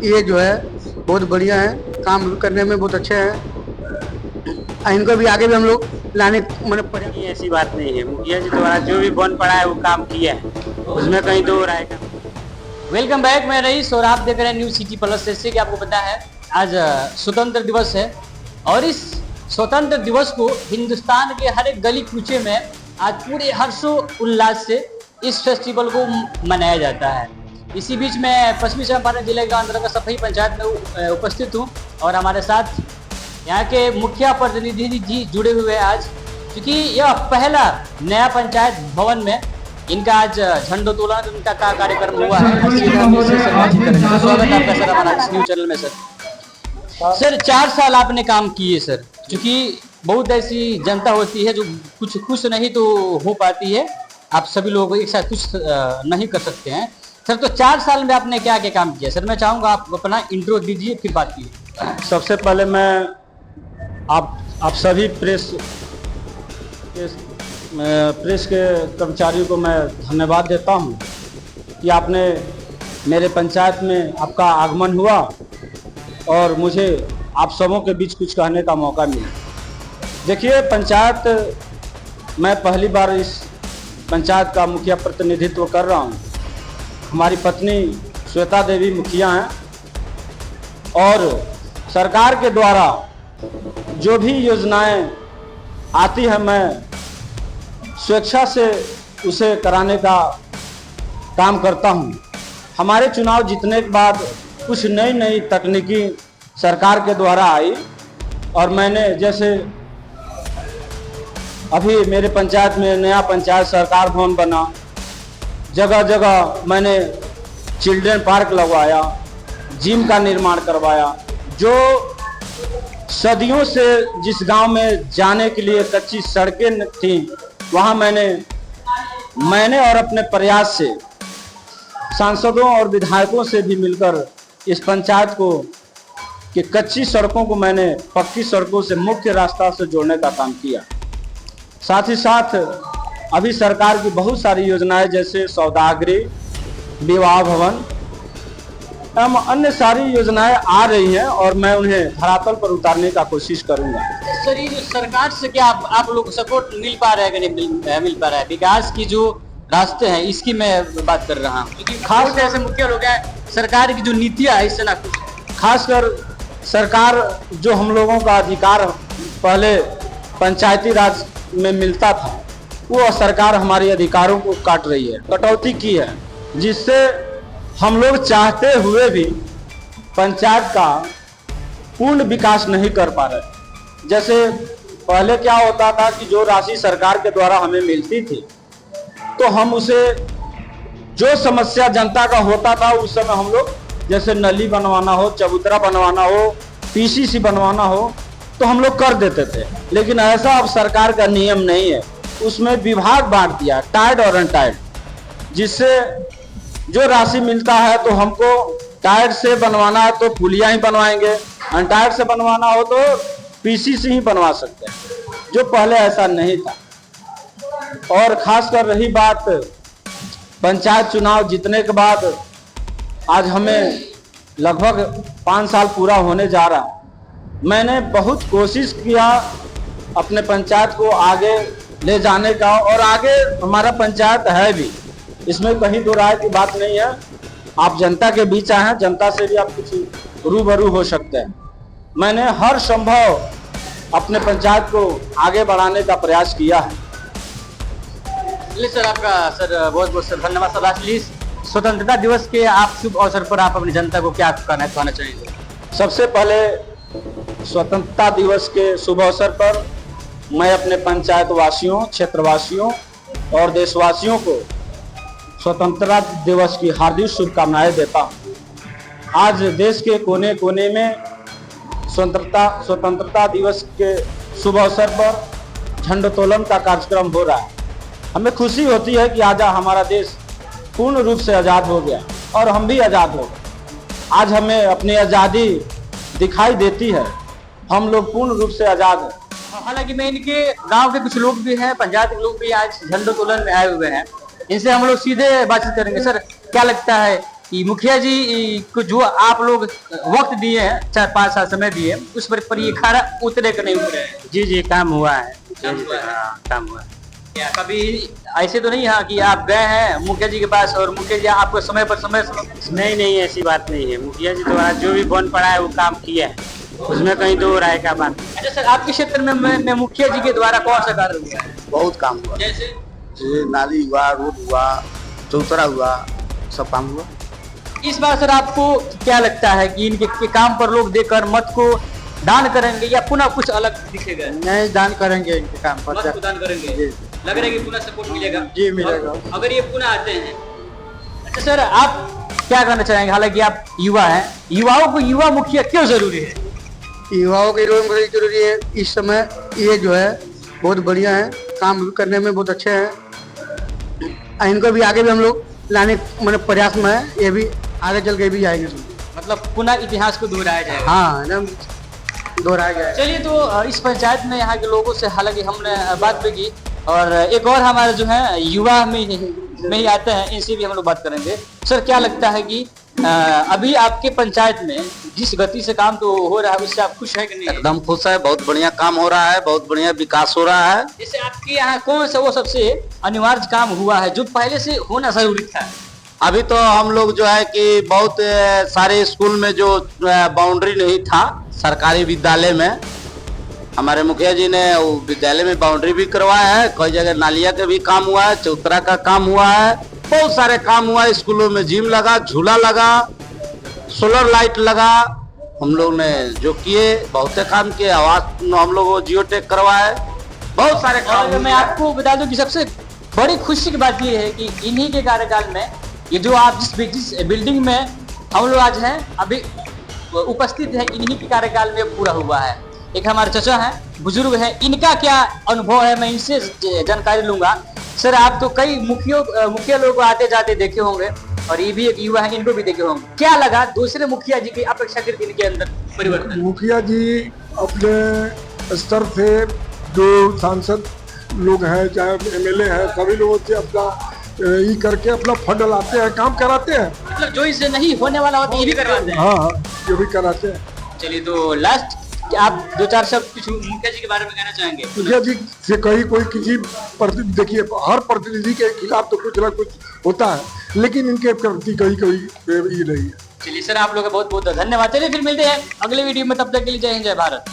ये जो है बहुत बढ़िया है, काम करने में बहुत अच्छे हैं। इनको भी आगे भी हम लोग लाने मैंने नहीं, ऐसी बात नहीं है। मुखिया जी द्वारा जो भी बन पड़ा है वो काम किया है, उसमें कहीं दो राय का। वेलकम बैक, मैं रईस और आप देख रहे हैं न्यूज सिटी प्लस। जैसे कि आपको पता है आज स्वतंत्र दिवस है और इस स्वतंत्र दिवस को हिंदुस्तान के हर एक गली कूचे में आज पूरे हर्षो उल्लास से इस फेस्टिवल को मनाया जाता है। इसी बीच मैं पश्चिमी चंपारण जिले के अंतर्गत सफाई पंचायत में उपस्थित हूँ और हमारे साथ यहाँ के मुखिया प्रतिनिधि जी जुड़े हुए हैं आज, क्योंकि यह पहला नया पंचायत भवन में इनका आज झंडोत्तोलन इनका कार्यक्रम हुआ है। स्वागत है आपका सर हमारा न्यूज चैनल में। सर 4 साल आपने काम किए सर, क्योंकि बहुत ऐसी जनता होती है जो कुछ खुश नहीं तो हो पाती है, आप सभी लोग एक साथ कुछ नहीं कर सकते हैं। सर तो 4 साल में आपने क्या क्या काम किया सर? मैं चाहूँगा आप अपना इंट्रो दीजिए फिर बात कीजिए। सबसे पहले मैं आप सभी प्रेस के कर्मचारियों को मैं धन्यवाद देता हूं कि आपने मेरे पंचायत में आपका आगमन हुआ और मुझे आप सबों के बीच कुछ कहने का मौका मिला। देखिए, पंचायत मैं पहली बार इस पंचायत का मुखिया प्रतिनिधित्व कर रहा हूं। हमारी पत्नी श्वेता देवी मुखिया हैं और सरकार के द्वारा जो भी योजनाएं आती हैं मैं स्वेच्छा से उसे कराने का काम करता हूं। हमारे चुनाव जीतने के बाद कुछ नई नई तकनीकी सरकार के द्वारा आई और मैंने जैसे अभी मेरे पंचायत में नया पंचायत सरकार भवन बना, जगह जगह मैंने चिल्ड्रन पार्क लगवाया, जिम का निर्माण करवाया। जो सदियों से जिस गांव में जाने के लिए कच्ची सड़कें थीं, वहां मैंने और अपने प्रयास से सांसदों और विधायकों से भी मिलकर इस पंचायत को कि कच्ची सड़कों को मैंने पक्की सड़कों से मुख्य रास्ता से जोड़ने का काम किया। साथ ही साथ अभी सरकार की बहुत सारी योजनाएं जैसे सौदागृह, विवाह भवन एवं अन्य सारी योजनाएं आ रही हैं और मैं उन्हें धरातल पर उतारने का कोशिश करूंगा। सर ये जो सरकार से क्या आप लोग को सपोर्ट मिल पा रहा है कि नहीं मिल पा रहा है? विकास की जो रास्ते हैं इसकी मैं बात कर रहा हूँ, क्योंकि खास ऐसे मुख्य लोग हैं सरकार की जो नीतियाँ है इससे ना कुछ। खासकर सरकार जो हम लोगों का अधिकार पहले पंचायती राज में मिलता था, वो सरकार हमारे अधिकारों को काट रही है, कटौती की है, जिससे हम लोग चाहते हुए भी पंचायत का पूर्ण विकास नहीं कर पा रहे। जैसे पहले क्या होता था कि जो राशि सरकार के द्वारा हमें मिलती थी तो हम उसे जो समस्या जनता का होता था उस समय हम लोग जैसे नली बनवाना हो, चबूतरा बनवाना हो, पीसीसी बनवाना हो तो हम लोग कर देते थे। लेकिन ऐसा अब सरकार का नियम नहीं है, उसमें विभाग बांट दिया टायर्ड और अनटायर्ड, जिससे जो राशि मिलता है तो हमको टायर्ड से बनवाना है तो पुलिया ही बनवाएंगे, अनटायर्ड से बनवाना हो तो पीसीसी ही बनवा सकते हैं, जो पहले ऐसा नहीं था। और खासकर रही बात पंचायत चुनाव जीतने के बाद, आज हमें लगभग 5 साल पूरा होने जा रहा। मैंने बहुत कोशिश किया अपने पंचायत को आगे ले जाने का और आगे हमारा पंचायत है भी, इसमें कहीं दो राय की बात नहीं है। आप जनता के बीच आए हैं, जनता से भी आप कुछ रूबरू हो सकते हैं। मैंने हर संभव अपने पंचायत को आगे बढ़ाने का प्रयास किया है। सर आपका सर बहुत बहुत सर धन्यवाद सर। लास्टली स्वतंत्रता दिवस के आप शुभ अवसर पर आप अपनी जनता को क्या कहना चाहेंगे? सबसे पहले स्वतंत्रता दिवस के शुभ अवसर पर मैं अपने पंचायत वासियों, क्षेत्रवासियों और देशवासियों को स्वतंत्रता दिवस की हार्दिक शुभकामनाएं देता हूँ। आज देश के कोने कोने में स्वतंत्रता दिवस के शुभ अवसर पर झंडोत्तोलन का कार्यक्रम हो रहा है। हमें खुशी होती है कि आज हमारा देश पूर्ण रूप से आज़ाद हो गया और हम भी आज़ाद हो गए। आज हमें अपनी आज़ादी दिखाई देती है, हम लोग पूर्ण रूप से आज़ाद हैं। हालांकि मैं इनके गांव के कुछ लोग भी हैं, पंचायत के लोग भी आज झंडोत्तोलन में आए हुए हैं, इनसे हम लोग सीधे बातचीत करेंगे। सर क्या लगता है कि मुखिया जी को जो आप लोग वक्त दिए हैं 4-5 साल समय दिए उस पर ये खरा उतरे का नहीं उतरे हैं। जी काम हुआ है। काम हुआ है। काम हुआ है। क्या कभी ऐसे तो नहीं है कि आप गए हैं मुखिया जी के पास और मुखिया जी आपको समय पर समय नहीं ऐसी बात नहीं है। मुखिया जी द्वारा जो भी बन पड़ा है वो काम किया है, उसमें कहीं दो राय का बात नहीं। अच्छा सर, आपके क्षेत्र में मुखिया जी के द्वारा कौन सा कार्य हुआ है? बहुत काम हुआ, जैसे ये नाली हुआ, रोड हुआ, चौतरा हुआ, सब काम हुआ। इस बार सर आपको क्या लगता है कि इनके के काम पर लोग देकर मत को दान करेंगे या पुनः कुछ अलग दिखेगा? नहीं, दान करेंगे इनके काम मत को दान करेंगे, जी। लग रहा है कि पुनः सपोर्ट मिलेगा। जी मिलेगा। अगर ये पुनः आते हैं। अच्छा सर, आप क्या कहना चाहेंगे? हालांकि आप युवा हैं, युवाओं को युवा मुखिया क्यों जरूरी है? युवाओं के लिए बड़ी जरूरी है इस समय। ये जो है बहुत बढ़िया है, काम करने में बहुत अच्छे हैं। इनको भी आगे भी हम लोग लाने मतलब प्रयास में है, ये भी आगे चल के भी जाएंगे। मतलब पुनः इतिहास को दोहराया जाएगा। हाँ एकदम दोहराया जाएगा। चलिए, तो इस पंचायत में यहाँ के लोगों से हालांकि हमने बात भी की और एक और हमारे जो है युवा में ही आते हैं, इनसे भी हम लोग बात करेंगे। सर, क्या लगता है कि अभी आपके पंचायत में जिस गति से काम तो हो रहा है उससे आप खुश है कि नहीं? एकदम खुश है, बहुत बढ़िया काम हो रहा है, बहुत बढ़िया विकास हो रहा है। जैसे आपके यहाँ कौन सा वो सबसे अनिवार्य काम हुआ है जो पहले से होना जरूरी था? अभी तो हम लोग जो है कि बहुत सारे स्कूल में जो बाउंड्री नहीं था सरकारी विद्यालय में, हमारे मुखिया जी ने वो विद्यालय में बाउंड्री भी करवाया है। कई जगह नालिया का भी काम हुआ है, चौतरा का काम हुआ है, बहुत सारे काम हुआ है। स्कूलों में जिम लगा, झूला लगा, सोलर लाइट लगा, हम लोग ने जो किए बहुत काम किए। आवास हम लोग जियो टेक करवाए, बहुत सारे काम और मैं आपको बता दूं कि सबसे बड़ी खुशी की बात ये है कि इन्हीं के कार्यकाल में ये जो आप जिस बिल्डिंग में हम लोग आज हैं अभी उपस्थित है, इन्हीं के कार्यकाल में पूरा हुआ है। एक हमारे चाचा हैं, बुजुर्ग हैं, इनका क्या अनुभव है मैं इनसे जानकारी लूंगा। सर, आप तो कई मुखिया लोग आते जाते देखे होंगे और ये भी एक युवा है, इनको भी देखे होंगे। क्या लगा दूसरे मुखिया जी की अपेक्षाकृत इनके अंदर परिवर्तन? मुखिया जी अपने स्तर से जो सांसद लोग हैं, चाहे एमएलए हैं, सभी लोगों से अपना ये करके अपना फंड लाते हैं, काम कराते हैं। मतलब जो इससे नहीं होने वाला होता ये भी करवाते हैं। हाँ, ये भी कराते हैं। चलिए, तो लास्ट आप 2-4 शब्द कुछ मुखिया जी के बारे में कहना चाहेंगे? मुखिया जी से कहीं कोई किसी देखिए हर प्रतिनिधि के खिलाफ तो कुछ ना कुछ होता है, लेकिन इनके प्रति कहीं ये नहीं है। चलिए सर, आप लोग का बहुत बहुत धन्यवाद। चलिए फिर मिलते हैं अगले वीडियो में, तब तक के लिए जय हिंद, जय भारत।